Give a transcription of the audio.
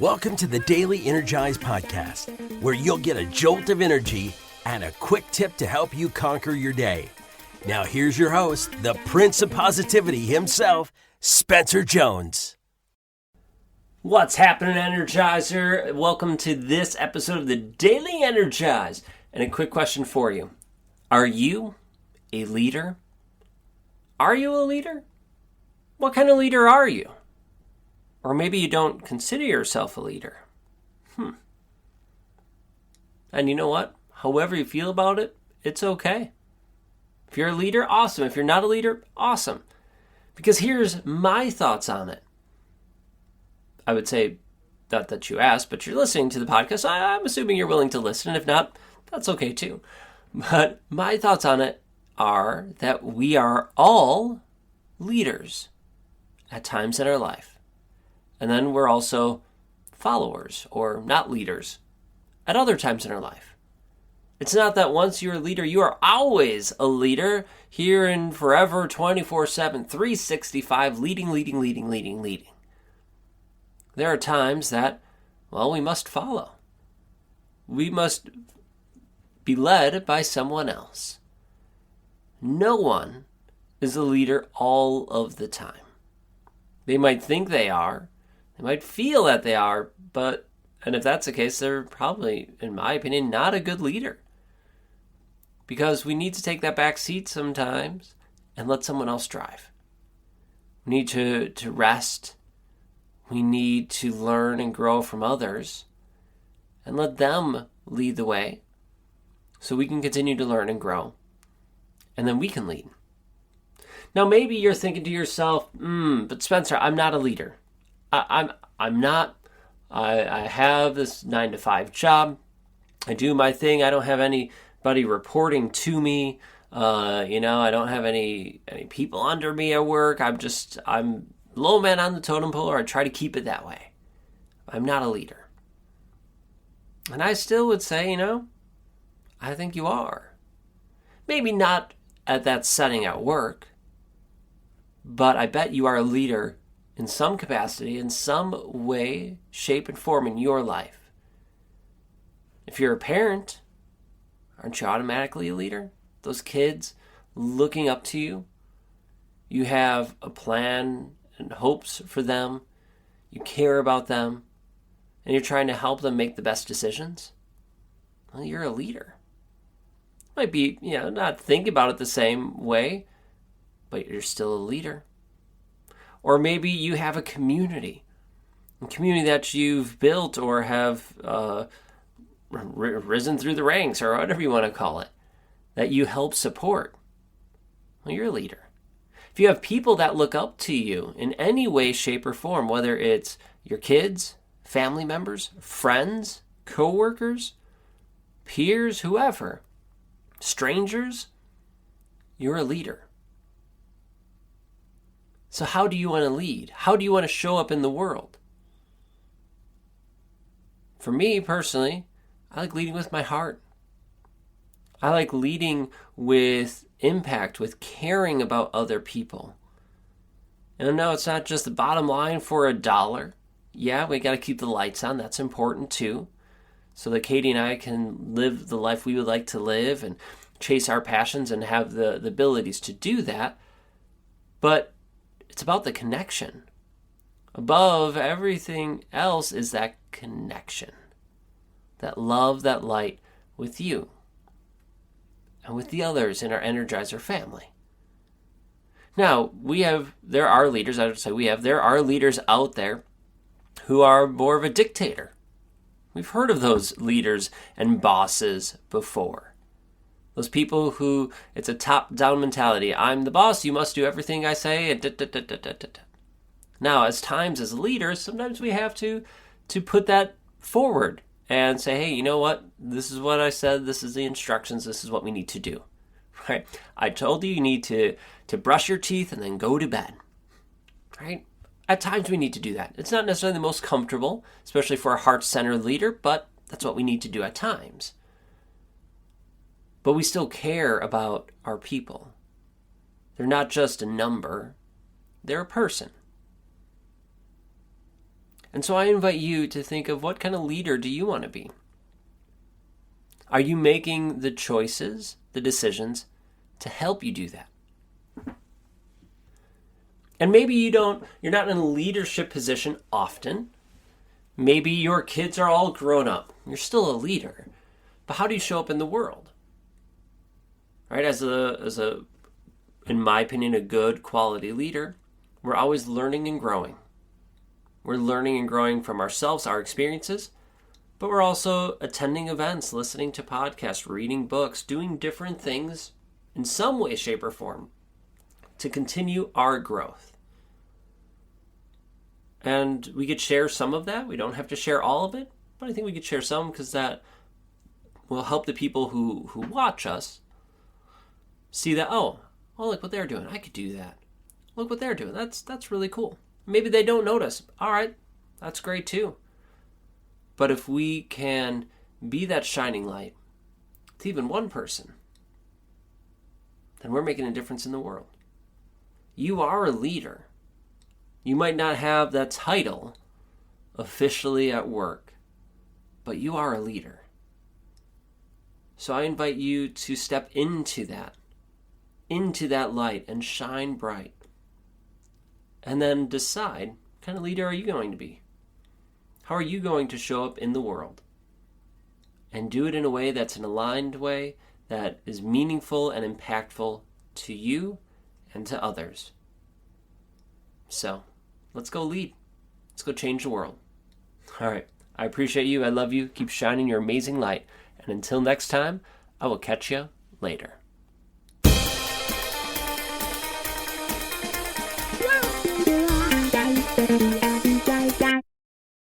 Welcome to the Daily Energize Podcast, where you'll get a jolt of energy and a quick tip to help you conquer your day. Now here's your host, the Prince of Positivity himself, Spencer Jones. What's happening, Energizer? Welcome to this episode of the Daily Energize. And a quick question for you. Are you a leader? Are you a leader? What kind of leader are you? Or maybe you don't consider yourself a leader. And you know what? However you feel about it, it's okay. If you're a leader, awesome. If you're not a leader, awesome. Because here's my thoughts on it. I would say, not that you asked, but you're listening to the podcast. I'm assuming you're willing to listen. If not, that's okay too. But my thoughts on it are that we are all leaders at times in our life. And then we're also followers or not leaders at other times in our life. It's not that once you're a leader, you are always a leader here and forever, 24/7, 365, leading. There are times that, we must follow. We must be led by someone else. No one is a leader all of the time. They might think they are. They might feel that they are, and if that's the case, they're probably, in my opinion, not a good leader. Because we need to take that back seat sometimes and let someone else drive. We need to rest. We need to learn and grow from others and let them lead the way so we can continue to learn and grow. And then we can lead. Now, maybe you're thinking to yourself, but Spencer, I'm not a leader. I'm not. I have this 9-to-5 job. I do my thing. I don't have anybody reporting to me. I don't have any people under me at work. I'm low man on the totem pole, or I try to keep it that way. I'm not a leader. And I still would say, I think you are. Maybe not at that setting at work, but I bet you are a leader in some capacity, in some way, shape, and form in your life. If you're a parent, aren't you automatically a leader? Those kids looking up to you, you have a plan and hopes for them, you care about them, and you're trying to help them make the best decisions. Well, you're a leader. Might be, not think about it the same way, but you're still a leader. Or maybe you have a community that you've built or have risen through the ranks, or whatever you want to call it, that you help support. Well, you're a leader. If you have people that look up to you in any way, shape, or form, whether it's your kids, family members, friends, coworkers, peers, whoever, strangers, you're a leader. So how do you want to lead? How do you want to show up in the world? For me, personally, I like leading with my heart. I like leading with impact, with caring about other people. And no, it's not just the bottom line for $1. Yeah, we got to keep the lights on. That's important too. So that Katie and I can live the life we would like to live and chase our passions and have the abilities to do that. But it's about the connection. Above everything else is that connection. That love, that light with you. And with the others in our Energizer family. Now, there are leaders out there who are more of a dictator. We've heard of those leaders and bosses before. Those people who, it's a top-down mentality. I'm the boss, you must do everything I say. Now, as leaders, sometimes we have to put that forward and say, hey, you know what? This is what I said. This is the instructions. This is what we need to do. Right? I told you need to brush your teeth and then go to bed. Right? At times we need to do that. It's not necessarily the most comfortable, especially for a heart-centered leader, but that's what we need to do at times. But we still care about our people. They're not just a number. They're a person. And so I invite you to think of, what kind of leader do you want to be? Are you making the choices, the decisions to help you do that? And maybe you're not in a leadership position often. Maybe your kids are all grown up. You're still a leader. But how do you show up in the world? Right? As a, in my opinion, a good quality leader, we're always learning and growing. We're learning and growing from ourselves, our experiences, but we're also attending events, listening to podcasts, reading books, doing different things in some way, shape, or form to continue our growth. And we could share some of that. We don't have to share all of it, but I think we could share some, because that will help the people who watch us see that, oh, look what they're doing. I could do that. Look what they're doing. That's really cool. Maybe they don't notice. All right, that's great too. But if we can be that shining light to even one person, then we're making a difference in the world. You are a leader. You might not have that title officially at work, but you are a leader. So I invite you to step into that light and shine bright. And then decide, what kind of leader are you going to be? How are you going to show up in the world? And do it in a way that's an aligned way, that is meaningful and impactful to you and to others. So, let's go lead. Let's go change the world. All right. I appreciate you. I love you. Keep shining your amazing light. And until next time, I will catch you later.